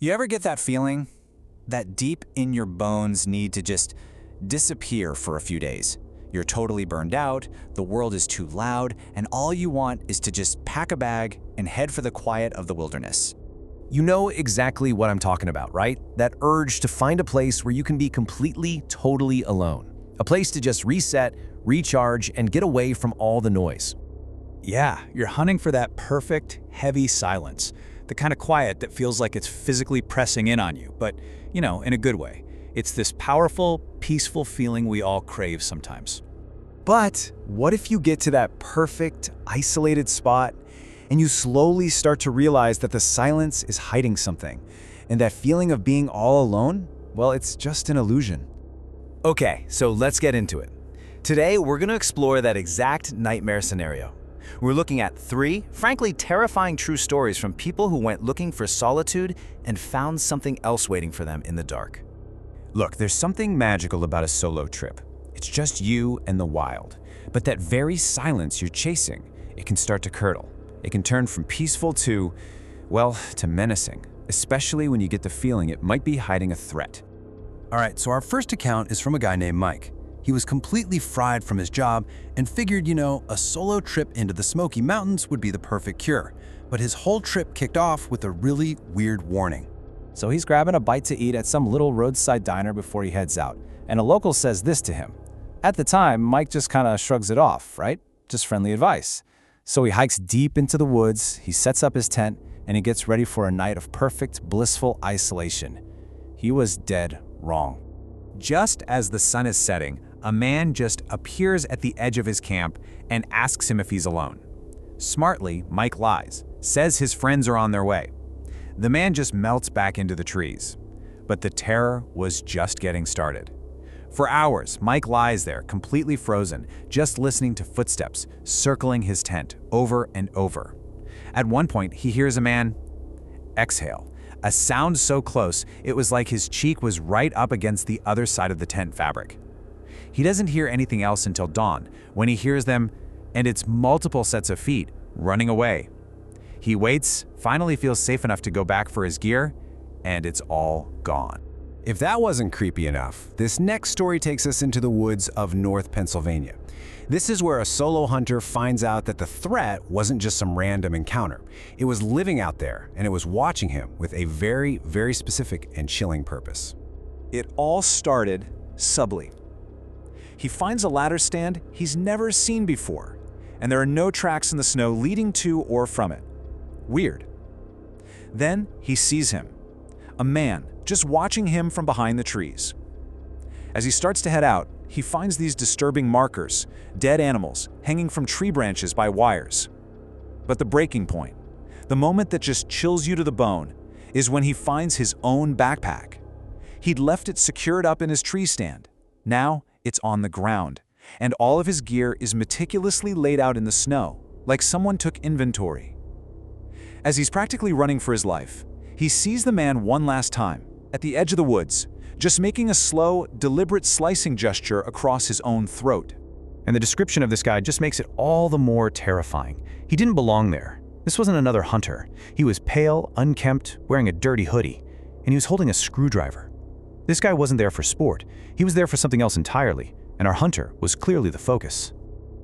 You ever get that feeling? That deep in your bones need to just disappear for a few days. You're totally burned out, the world is too loud, and all you want is to just pack a bag and head for the quiet of the wilderness. You know exactly what I'm talking about, right? That urge to find a place where you can be completely, totally alone. A place to just reset, recharge, and get away from all the noise. Yeah, you're hunting for that perfect, heavy silence. The kind of quiet that feels like it's physically pressing in on you, but, in a good way. It's this powerful, peaceful feeling we all crave sometimes. But what if you get to that perfect, isolated spot and you slowly start to realize that the silence is hiding something, and that feeling of being all alone, well, it's just an illusion. Okay, so let's get into it. Today, we're going to explore that exact nightmare scenario. We're looking at 3, frankly terrifying true stories from people who went looking for solitude and found something else waiting for them in the dark. Look, there's something magical about a solo trip. It's just you and the wild. But that very silence you're chasing, it can start to curdle. It can turn from peaceful to menacing, especially when you get the feeling it might be hiding a threat. All right, so our first account is from a guy named Mike. He was completely fried from his job and figured, a solo trip into the Smoky Mountains would be the perfect cure. But his whole trip kicked off with a really weird warning. So he's grabbing a bite to eat at some little roadside diner before he heads out, and a local says this to him. At the time, Mike just kind of shrugs it off, right? Just friendly advice. So he hikes deep into the woods, he sets up his tent, and he gets ready for a night of perfect, blissful isolation. He was dead wrong. Just as the sun is setting, a man just appears at the edge of his camp and asks him if he's alone. Smartly, Mike lies, says his friends are on their way. The man just melts back into the trees. But the terror was just getting started. For hours, Mike lies there, completely frozen, just listening to footsteps circling his tent over and over. At one point, he hears a man exhale, a sound so close it was like his cheek was right up against the other side of the tent fabric. He doesn't hear anything else until dawn, when he hears them, and it's multiple sets of feet, running away. He waits, finally feels safe enough to go back for his gear, and it's all gone. If that wasn't creepy enough, this next story takes us into the woods of North Pennsylvania. This is where a solo hunter finds out that the threat wasn't just some random encounter. It was living out there, and it was watching him with a very, very specific and chilling purpose. It all started subtly. He finds a ladder stand he's never seen before, and there are no tracks in the snow leading to or from it. Weird. Then he sees him, a man just watching him from behind the trees. As he starts to head out, he finds these disturbing markers, dead animals hanging from tree branches by wires. But the breaking point, the moment that just chills you to the bone, is when he finds his own backpack. He'd left it secured up in his tree stand. Now it's on the ground, and all of his gear is meticulously laid out in the snow, like someone took inventory. As he's practically running for his life, he sees the man one last time, at the edge of the woods, just making a slow, deliberate slicing gesture across his own throat. And the description of this guy just makes it all the more terrifying. He didn't belong there. This wasn't another hunter. He was pale, unkempt, wearing a dirty hoodie, and he was holding a screwdriver. This guy wasn't there for sport. He was there for something else entirely, and our hunter was clearly the focus.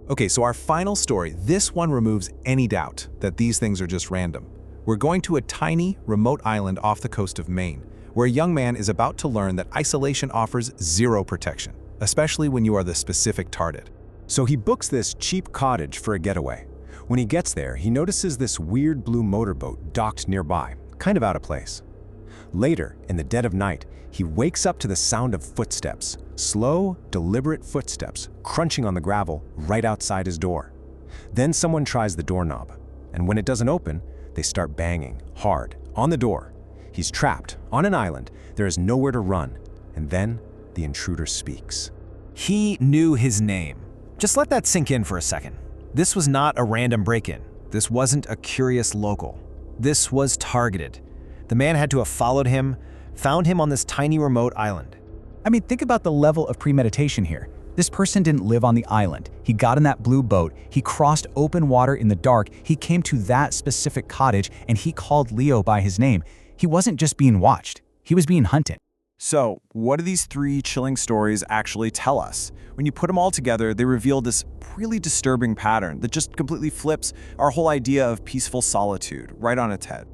Okay, so our final story, this one removes any doubt that these things are just random. We're going to a tiny, remote island off the coast of Maine, where a young man is about to learn that isolation offers zero protection, especially when you are the specific target. So he books this cheap cottage for a getaway. When he gets there, he notices this weird blue motorboat docked nearby, kind of out of place. Later, in the dead of night, he wakes up to the sound of footsteps, slow, deliberate footsteps crunching on the gravel right outside his door. Then someone tries the doorknob, and when it doesn't open, they start banging hard on the door. He's trapped on an island, there is nowhere to run, and then the intruder speaks. He knew his name. Just let that sink in for a second. This was not a random break-in. This wasn't a curious local. This was targeted. The man had to have followed him, found him on this tiny remote island. I mean, think about the level of premeditation here. This person didn't live on the island. He got in that blue boat, he crossed open water in the dark, he came to that specific cottage, and he called Leo by his name. He wasn't just being watched, he was being hunted. So, what do these 3 chilling stories actually tell us? When you put them all together, they reveal this really disturbing pattern that just completely flips our whole idea of peaceful solitude right on its head.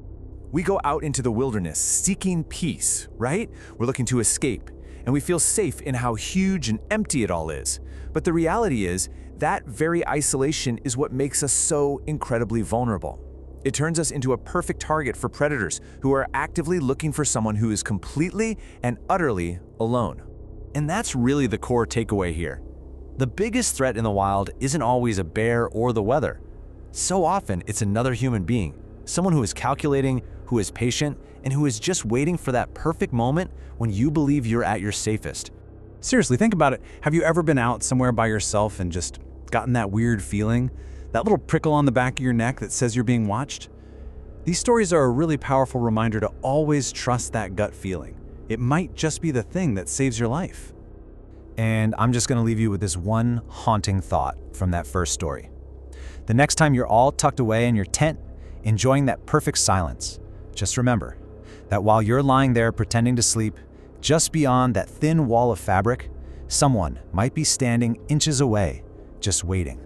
We go out into the wilderness seeking peace, right? We're looking to escape, and we feel safe in how huge and empty it all is. But the reality is, that very isolation is what makes us so incredibly vulnerable. It turns us into a perfect target for predators who are actively looking for someone who is completely and utterly alone. And that's really the core takeaway here. The biggest threat in the wild isn't always a bear or the weather. So often, it's another human being, someone who is calculating, who is patient, and who is just waiting for that perfect moment when you believe you're at your safest. Seriously, think about it. Have you ever been out somewhere by yourself and just gotten that weird feeling? That little prickle on the back of your neck that says you're being watched? These stories are a really powerful reminder to always trust that gut feeling. It might just be the thing that saves your life. And I'm just going to leave you with this one haunting thought from that first story. The next time you're all tucked away in your tent, enjoying that perfect silence, just remember that while you're lying there pretending to sleep, just beyond that thin wall of fabric, someone might be standing inches away, just waiting.